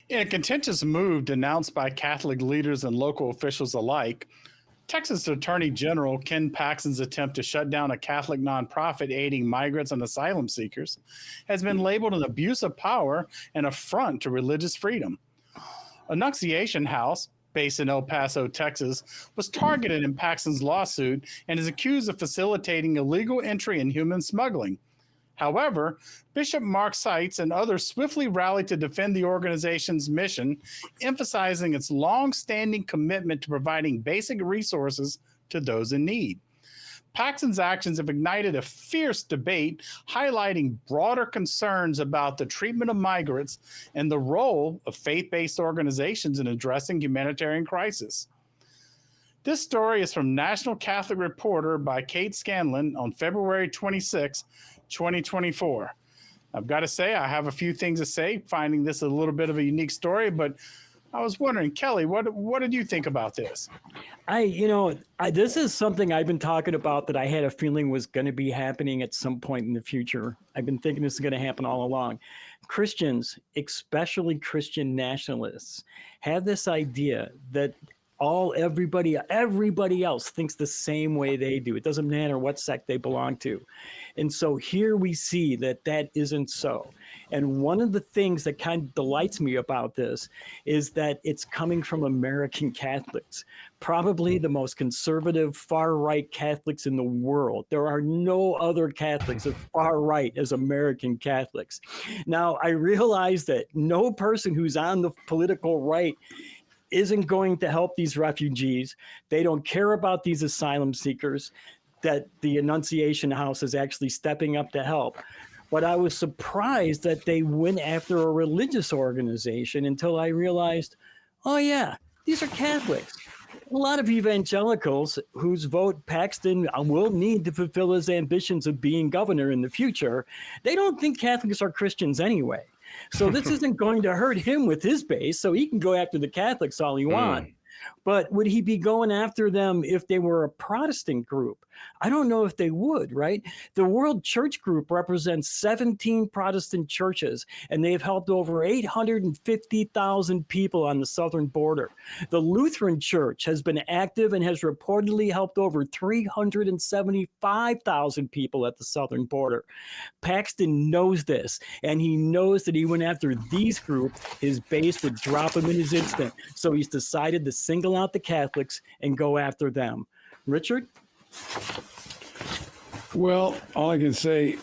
In a contentious move denounced by Catholic leaders and local officials alike, Texas Attorney General Ken Paxton's attempt to shut down a Catholic nonprofit aiding migrants and asylum seekers has been labeled an abuse of power and affront to religious freedom. Annunciation House, based in El Paso, Texas, was targeted in Paxton's lawsuit and is accused of facilitating illegal entry and human smuggling. However, Bishop Mark Seitz and others swiftly rallied to defend the organization's mission, emphasizing its long-standing commitment to providing basic resources to those in need. Paxton's actions have ignited a fierce debate, highlighting broader concerns about the treatment of migrants and the role of faith-based organizations in addressing humanitarian crisis. This story is from National Catholic Reporter by Kate Scanlon on February 26, 2024. I've got to say, I have a few things to say, finding this a little bit of a unique story, but I was wondering, Kelly, what did you think about this? This is something I've been talking about that I had a feeling was going to be happening at some point in the future. I've been thinking this is going to happen all along. Christians, especially Christian nationalists, have this idea that everybody else thinks the same way they do. It doesn't matter what sect they belong to. And so here we see that isn't so. And one of the things that kind of delights me about this is that it's coming from American Catholics, probably the most conservative, far-right Catholics in the world. There are no other Catholics as far-right as American Catholics. Now, I realize that no person who's on the political right isn't going to help these refugees. They don't care about these asylum seekers, that the Annunciation House is actually stepping up to help. But I was surprised that they went after a religious organization until I realized, oh yeah, these are Catholics. A lot of evangelicals whose vote Paxton will need to fulfill his ambitions of being governor in the future, they don't think Catholics are Christians anyway. So this isn't going to hurt him with his base, so he can go after the Catholics all he wants. But would he be going after them if they were a Protestant group? I don't know if they would, right? The World Church Group represents 17 Protestant churches, and they have helped over 850,000 people on the southern border. The Lutheran Church has been active and has reportedly helped over 375,000 people at the southern border. Paxton knows this, and he knows that he went after these groups, his base would drop him in his instant. So he's decided to single out the Catholics and go after them. Richard? Well, all I can say,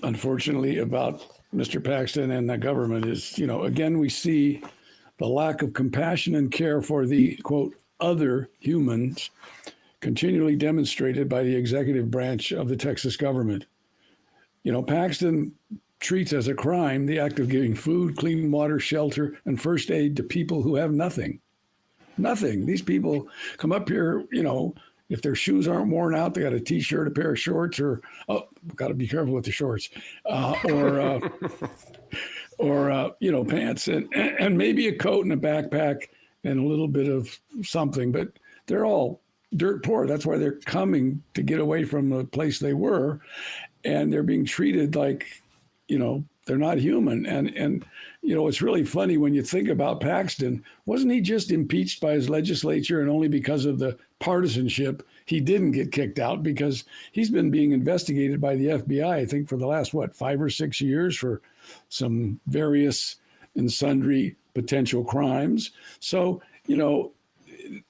unfortunately, about Mr. Paxton and the government is, again, we see the lack of compassion and care for the, quote, other humans continually demonstrated by the executive branch of the Texas government. Paxton treats as a crime the act of giving food, clean water, shelter, and first aid to people who have nothing. Nothing. These people come up here, if their shoes aren't worn out, they got a T-shirt, a pair of shorts, or got to be careful with the shorts, or pants, and maybe a coat and a backpack and a little bit of something. But they're all dirt poor. That's why they're coming to get away from the place they were, and they're being treated like, they're not human. And it's really funny when you think about Paxton. Wasn't he just impeached by his legislature, and only because of the partisanship he didn't get kicked out? Because he's been being investigated by the FBI, I think, for the last, 5 or 6 years for some various and sundry potential crimes. So,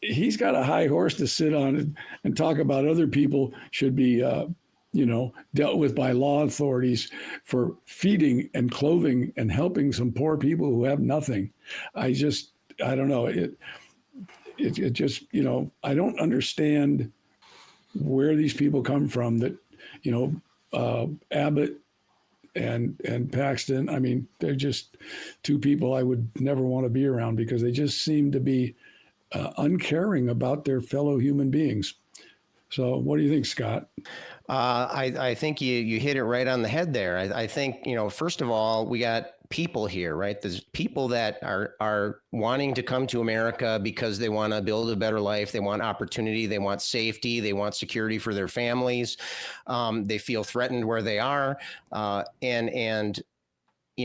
he's got a high horse to sit on and talk about other people should be dealt with by law authorities for feeding and clothing and helping some poor people who have nothing. I don't know. It just, I don't understand where these people come from that, Abbott and Paxton. I mean, they're just two people I would never want to be around because they just seem to be uncaring about their fellow human beings. So what do you think, Scott? I think you hit it right on the head there. I think, first of all, we got people here, right? There's people that are wanting to come to America because they want to build a better life. They want opportunity. They want safety. They want security for their families. They feel threatened where they are. And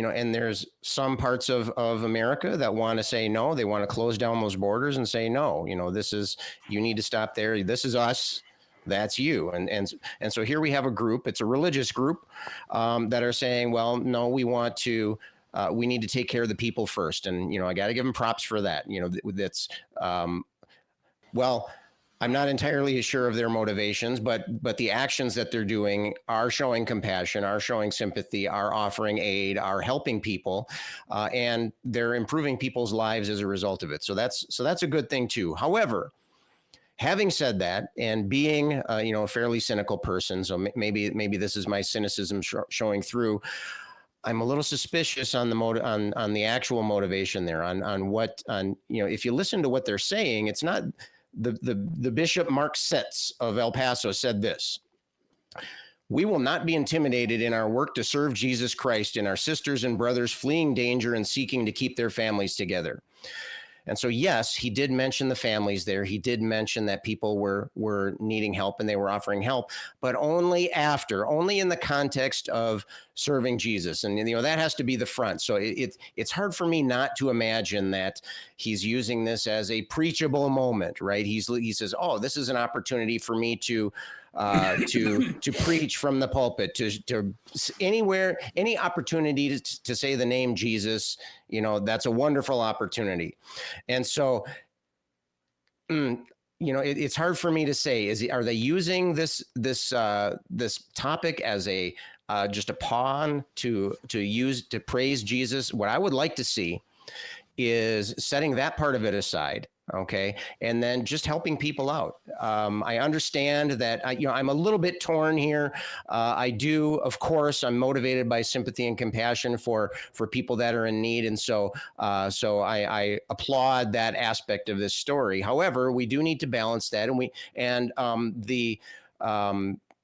and there's some parts of America that want to say no. They want to close down those borders and say no. You need to stop there. This is us. That's you. And so here we have a group. It's a religious group that are saying, well, no, we need to take care of the people first. And, I got to give them props for that. That's, well, I'm not entirely sure of their motivations, but the actions that they're doing are showing compassion, are showing sympathy, are offering aid, are helping people, and they're improving people's lives as a result of it. So that's a good thing too. However, having said that, and being a fairly cynical person, so maybe this is my cynicism showing through. I'm a little suspicious on the actual motivation there. If you listen to what they're saying, it's not. The Bishop Mark Seitz of El Paso said this: "We will not be intimidated in our work to serve Jesus Christ in our sisters and brothers fleeing danger and seeking to keep their families together." And so, yes, he did mention the families there. He did mention that people were needing help and they were offering help, but only in the context of serving Jesus. And, that has to be the front. So it's hard for me not to imagine that he's using this as a preachable moment, right? He says, oh, this is an opportunity for me to preach from the pulpit, to anywhere, any opportunity to say the name Jesus, that's a wonderful opportunity. And so, it's hard for me to say, are they using this topic as just a pawn to praise Jesus? What I would like to see is setting that part of it aside. Okay. And then just helping people out. I understand that, I'm a little bit torn here. I do, of course, I'm motivated by sympathy and compassion for people that are in need. And so I applaud that aspect of this story. However, we do need to balance that.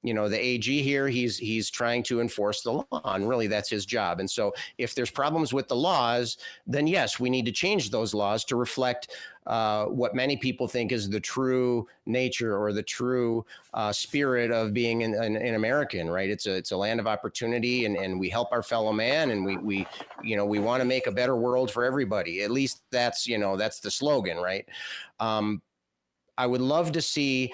The AG here, he's trying to enforce the law, and really that's his job. And so if there's problems with the laws, then yes, we need to change those laws to reflect what many people think is the true nature or the true spirit of being an American, right? It's a land of opportunity, and we help our fellow man, and we want to make a better world for everybody. At least that's the slogan, right? I would love to see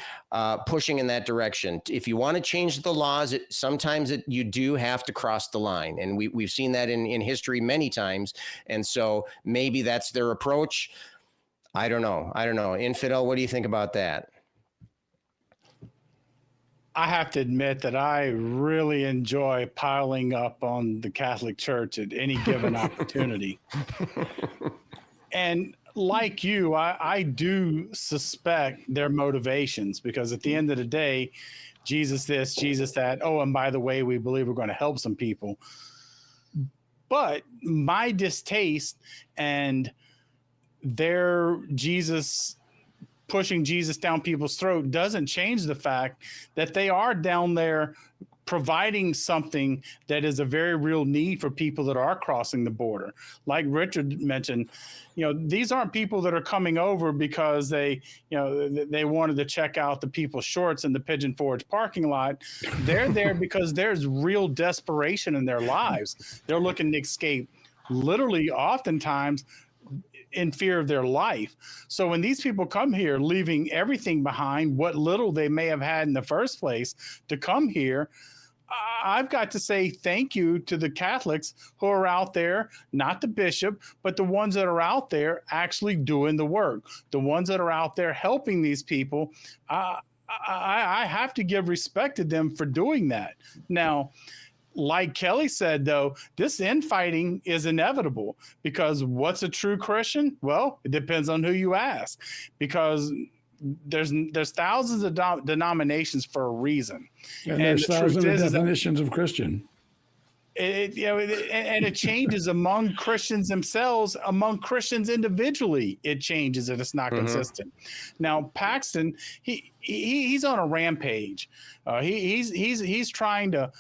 pushing in that direction. If you want to change the laws, sometimes you do have to cross the line. And we've seen that in history many times. And so maybe that's their approach. I don't know. Infidel, what do you think about that? I have to admit that I really enjoy piling up on the Catholic Church at any given opportunity. And like you, I do suspect their motivations, because at the end of the day, Jesus this, Jesus that. Oh, and by the way, we believe we're going to help some people. But my distaste and their pushing Jesus down people's throat doesn't change the fact that they are down there providing something that is a very real need for people that are crossing the border. Like Richard mentioned, these aren't people that are coming over because they wanted to check out the people's shorts in the Pigeon Forge parking lot. They're there because there's real desperation in their lives. They're looking to escape, literally, oftentimes in fear of their life. So when these people come here, leaving everything behind, what little they may have had in the first place, to come here, I've got to say thank you to the Catholics who are out there, not the bishop, but the ones that are out there actually doing the work, the ones that are out there helping these people. I have to give respect to them for doing that. Now, like Kelly said, though, this infighting is inevitable, because what's a true Christian? Well, it depends on who you ask, because there's thousands of denominations for a reason. And there's thousands of definitions of Christian. And it changes among Christians themselves, among Christians individually. It changes if it's not consistent. Now, Paxton, he's on a rampage. He's trying to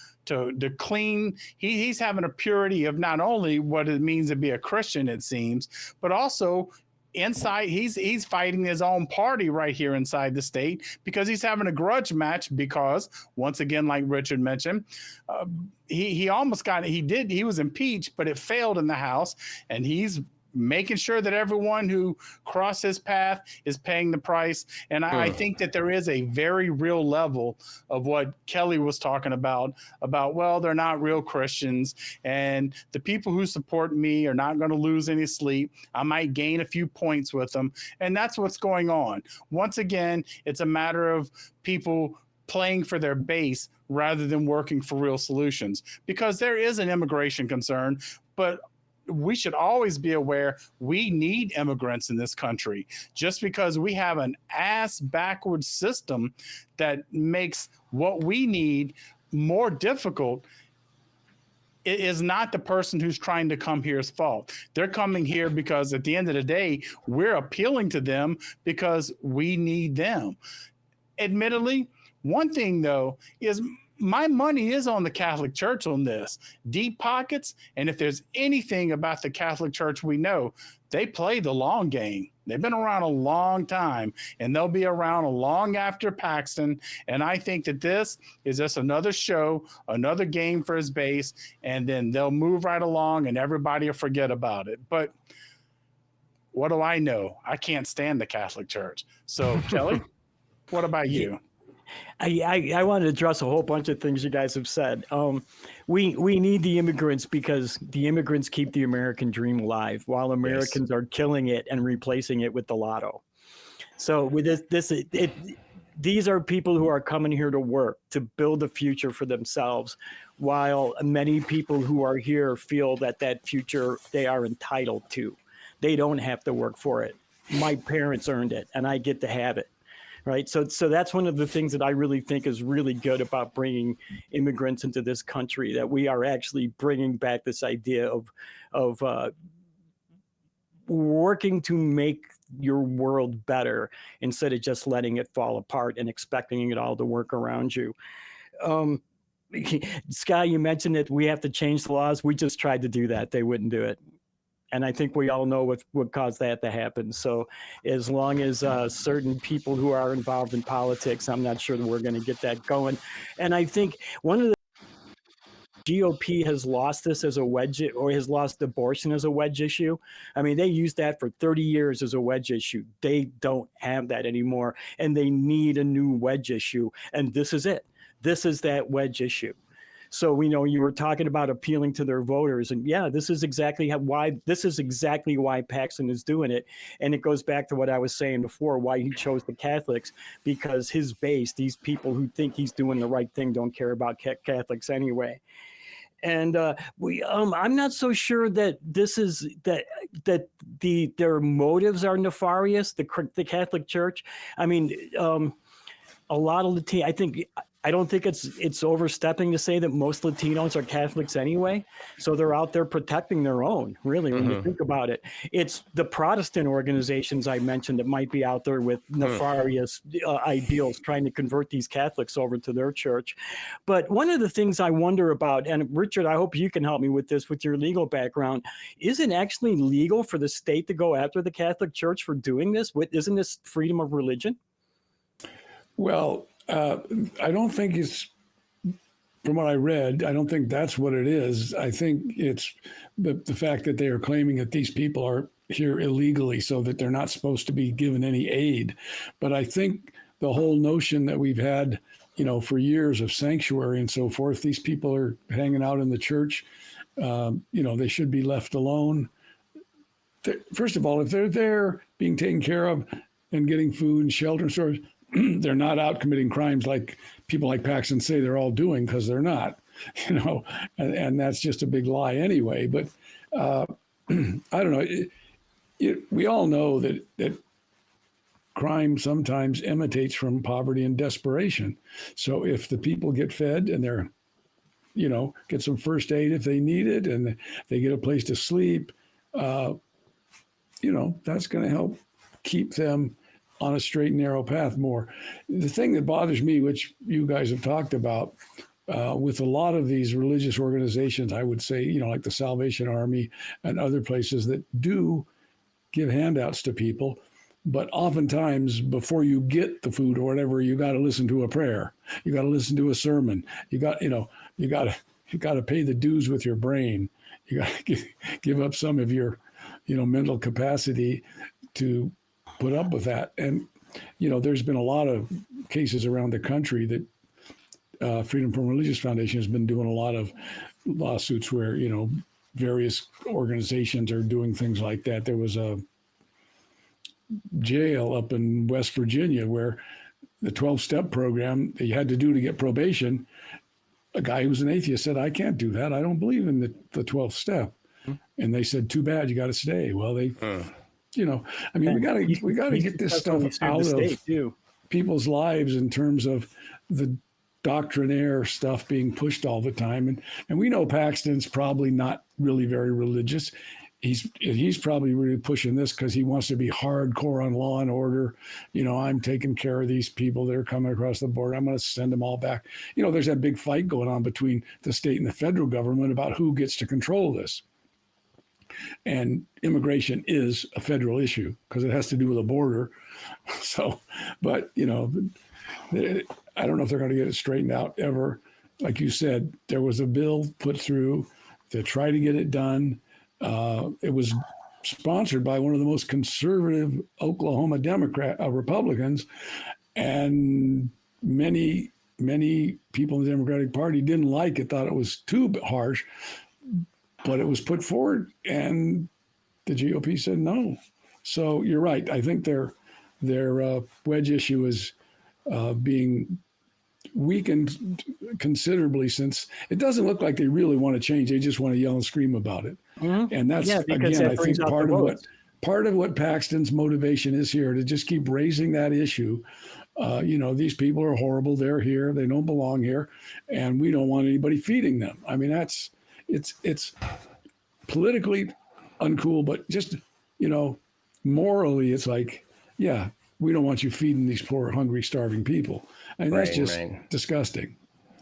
clean. He's having a purity of not only what it means to be a Christian, it seems, but also inside, he's fighting his own party right here inside the state because he's having a grudge match because, once again, like Richard mentioned, he almost got, he was impeached, but it failed in the House, and he's making sure that everyone who crossed his path is paying the price. And I think that there is a very real level of what Kelly was talking about, well, they're not real Christians, and the people who support me are not going to lose any sleep. I might gain a few points with them. And that's what's going on. Once again, it's a matter of people playing for their base rather than working for real solutions, because there is an immigration concern, but we should always be aware we need immigrants in this country. Just because we have an ass backwards system that makes what we need more difficult, it is not the person who's trying to come here's fault. They're coming here because at the end of the day, we're appealing to them because we need them. Admittedly, one thing though is my money is on the Catholic Church on this. Deep pockets, and if there's anything about the Catholic Church we know, they play the long game. They've been around a long time, and they'll be around long after Paxton. And I think that this is just another show, another game for his base, and then they'll move right along and everybody will forget about it. But what do I know? I can't stand the Catholic Church. So, Kelly, what about you? I want to address a whole bunch of things you guys have said. We need the immigrants because the immigrants keep the American dream alive, while Americans are killing it and replacing it with the lotto. So with these are people who are coming here to work, to build a future for themselves, while many people who are here feel that future they are entitled to. They don't have to work for it. My parents earned it, and I get to have it. Right. So that's one of the things that I really think is really good about bringing immigrants into this country, that we are actually bringing back this idea of working to make your world better instead of just letting it fall apart and expecting it all to work around you. Scott, you mentioned that we have to change the laws. We just tried to do that. They wouldn't do it. And I think we all know what caused that to happen. So as long as certain people who are involved in politics, I'm not sure that we're going to get that going. And I think one of the GOP has lost this as a wedge, or has lost abortion as a wedge issue. I mean, they used that for 30 years as a wedge issue. They don't have that anymore, and they need a new wedge issue. And this is it. This is that wedge issue. So we know you were talking about appealing to their voters, and yeah, this is exactly why Paxton is doing it. And it goes back to what I was saying before, why he chose the Catholics, because his base, these people who think he's doing the right thing, don't care about Catholics anyway. And I'm not so sure that this is that their motives are nefarious. The Catholic Church. I mean, a lot of I don't think it's overstepping to say that most Latinos are Catholics anyway. So they're out there protecting their own, really, when you think about it. It's the Protestant organizations I mentioned that might be out there with nefarious ideals, trying to convert these Catholics over to their church. But one of the things I wonder about, and Richard, I hope you can help me with this with your legal background, is it actually legal for the state to go after the Catholic Church for doing this? Isn't this freedom of religion? Well, I don't think it's, from what I read, I don't think that's what it is. I think it's the fact that they are claiming that these people are here illegally, so that they're not supposed to be given any aid. But I think the whole notion that we've had, for years of sanctuary and so forth, these people are hanging out in the church, they should be left alone. First of all, if they're there being taken care of and getting food and shelter and storage, they're not out committing crimes like people like Paxton say they're all doing, because they're not, and that's just a big lie anyway. But I don't know. We all know that crime sometimes imitates from poverty and desperation. So if the people get fed and they're, get some first aid if they need it, and they get a place to sleep, that's going to help keep them on a straight and narrow path more. The thing that bothers me, which you guys have talked about, with a lot of these religious organizations, I would say, like the Salvation Army and other places that do give handouts to people. But oftentimes, before you get the food or whatever, you got to listen to a prayer. You got to listen to a sermon. You got to pay the dues with your brain. You got to give up some of your, mental capacity to put up with that. And, there's been a lot of cases around the country that Freedom from Religious Foundation has been doing a lot of lawsuits where, various organizations are doing things like that. There was a jail up in West Virginia where the 12-step program that you had to do to get probation, a guy who was an atheist said, I can't do that. I don't believe in the 12th step. And they said, too bad, you got to stay. Well, we got to get this stuff out of people's lives in terms of the doctrinaire stuff being pushed all the time. And we know Paxton's probably not really very religious. He's probably really pushing this because he wants to be hardcore on law and order. I'm taking care of these people that are coming across the border. I'm going to send them all back. There's that big fight going on between the state and the federal government about who gets to control this. And immigration is a federal issue because it has to do with a border. So, but, I don't know if they're going to get it straightened out ever. Like you said, there was a bill put through to try to get it done. It was sponsored by one of the most conservative Oklahoma Republicans, and many people in the Democratic Party didn't like it, thought it was too harsh, but it was put forward, and the GOP said no. So you're right. I think their wedge issue is being weakened considerably, since it doesn't look like they really want to change. They just want to yell and scream about it. Mm-hmm. And that's, again, I think part of what Paxton's motivation is here, to just keep raising that issue. These people are horrible. They're here. They don't belong here. And we don't want anybody feeding them. I mean, it's politically uncool, but just, morally, it's like, yeah, we don't want you feeding these poor, hungry, starving people. And that's just disgusting.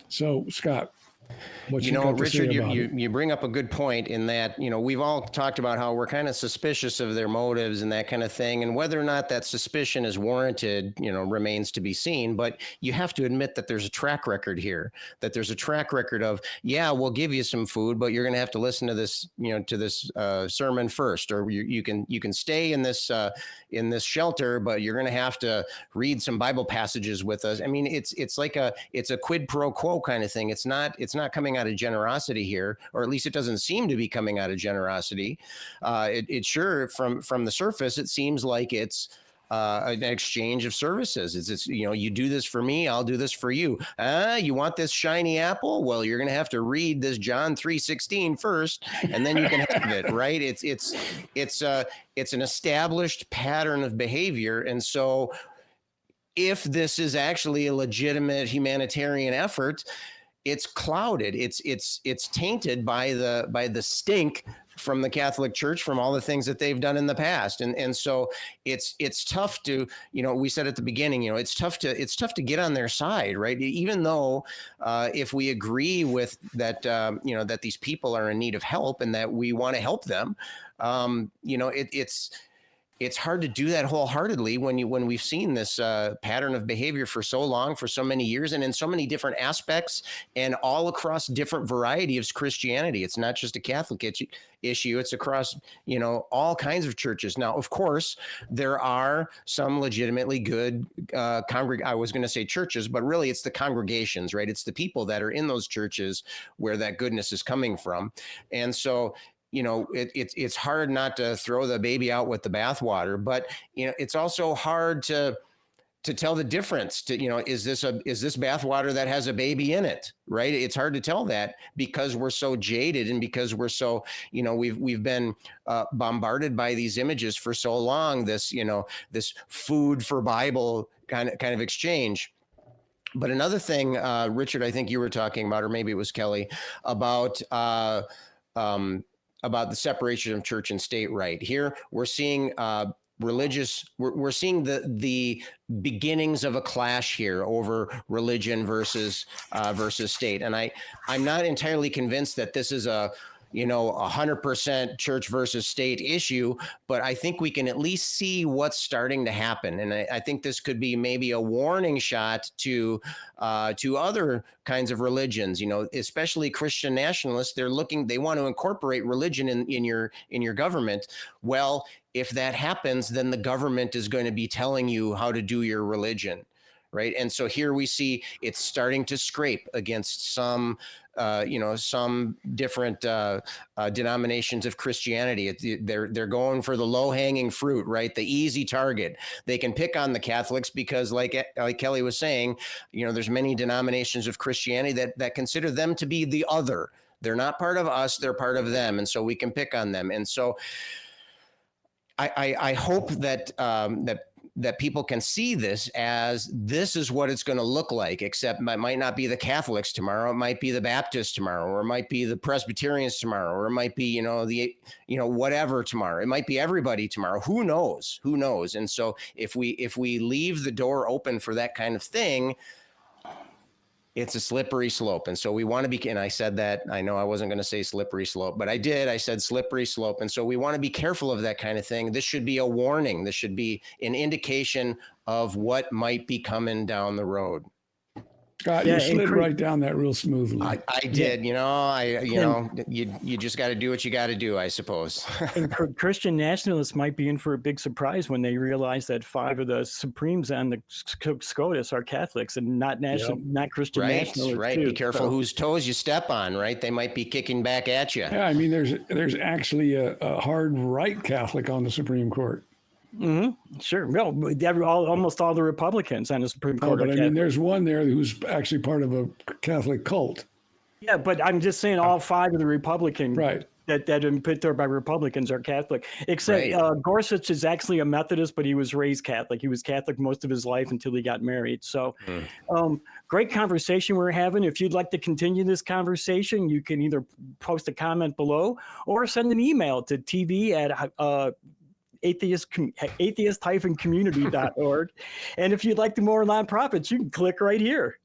So, Scott, what Richard, you bring up a good point in that, we've all talked about how we're kind of suspicious of their motives and that kind of thing. And whether or not that suspicion is warranted, remains to be seen. But you have to admit that there's a track record here, that there's a track record of, yeah, we'll give you some food, but you're going to have to listen to this, sermon first, or you can stay in this shelter, but you're going to have to read some Bible passages with us. I mean, it's like a quid pro quo kind of thing. It's not coming out of generosity here, or at least it doesn't seem to be coming out of generosity. It sure, from the surface, it seems like it's an exchange of services. It's you do this for me, I'll do this for you. You want this shiny apple? Well, you're going to have to read this John 3:16 first, and then you can have it. Right? It's an established pattern of behavior, and so if this is actually a legitimate humanitarian effort, it's clouded. It's tainted by the stink from the Catholic Church, from all the things that they've done in the past. And so it's tough to, we said at the beginning, it's tough to get on their side, right? Even though if we agree with that, that these people are in need of help and that we want to help them, it's hard to do that wholeheartedly when we've seen this pattern of behavior for so long, for so many years, and in so many different aspects, and all across different varieties of Christianity. It's not just a Catholic issue; it's across all kinds of churches. Now, of course, there are some legitimately good I was going to say churches, but really it's the congregations, right? It's the people that are in those churches where that goodness is coming from, and so. It's hard not to throw the baby out with the bathwater, but it's also hard to tell the difference. Is this bathwater that has a baby in it, right? It's hard to tell that because we're so jaded and because we're so we've been bombarded by these images for so long. This food for Bible kind of exchange. But another thing, Richard, I think you were talking about, or maybe it was Kelly, about the separation of church and state. Right here, we're seeing we're seeing the beginnings of a clash here over religion versus state. And I'm not entirely convinced that this is 100% church versus state issue, but I think we can at least see what's starting to happen. And I think this could be maybe a warning shot to other kinds of religions, especially Christian nationalists. They want to incorporate religion in your government. Well, if that happens, then the government is going to be telling you how to do your religion. Right. And so here we see it's starting to scrape against some different denominations of Christianity. They're going for the low hanging fruit, right? The easy target. They can pick on the Catholics because like Kelly was saying, there's many denominations of Christianity that consider them to be the other. They're not part of us. They're part of them. And so we can pick on them. And so I hope that people can see this as this is what it's going to look like, except it might not be the Catholics tomorrow. It might be the Baptists tomorrow, or it might be the Presbyterians tomorrow, or it might be, whatever tomorrow. It might be everybody tomorrow. Who knows? And so if we leave the door open for that kind of thing, it's a slippery slope. And so we want to be, and I said that, I know I wasn't going to say slippery slope, but I did. I said slippery slope. And so we want to be careful of that kind of thing. This should be a warning. This should be an indication of what might be coming down the road. Scott, you slid right down that real smoothly. I did, you just got to do what you got to do, I suppose. And Christian nationalists might be in for a big surprise when they realize that 5 of the Supremes on the SCOTUS are Catholics and not Christian nationalists. Right. Be careful whose toes you step on, right? They might be kicking back at you. Yeah, I mean, there's actually a hard right Catholic on the Supreme Court. Mm-hmm. Sure. Well, almost all the Republicans on the Supreme Court. But I mean, there's one there who's actually part of a Catholic cult. Yeah, but I'm just saying all 5 of the Republicans that have been put there by Republicans are Catholic. Except Gorsuch is actually a Methodist, but he was raised Catholic. He was Catholic most of his life until he got married. So great conversation we're having. If you'd like to continue this conversation, you can either post a comment below or send an email to tv@ atheist-community.org. And if you'd like to more nonprofits, you can click right here.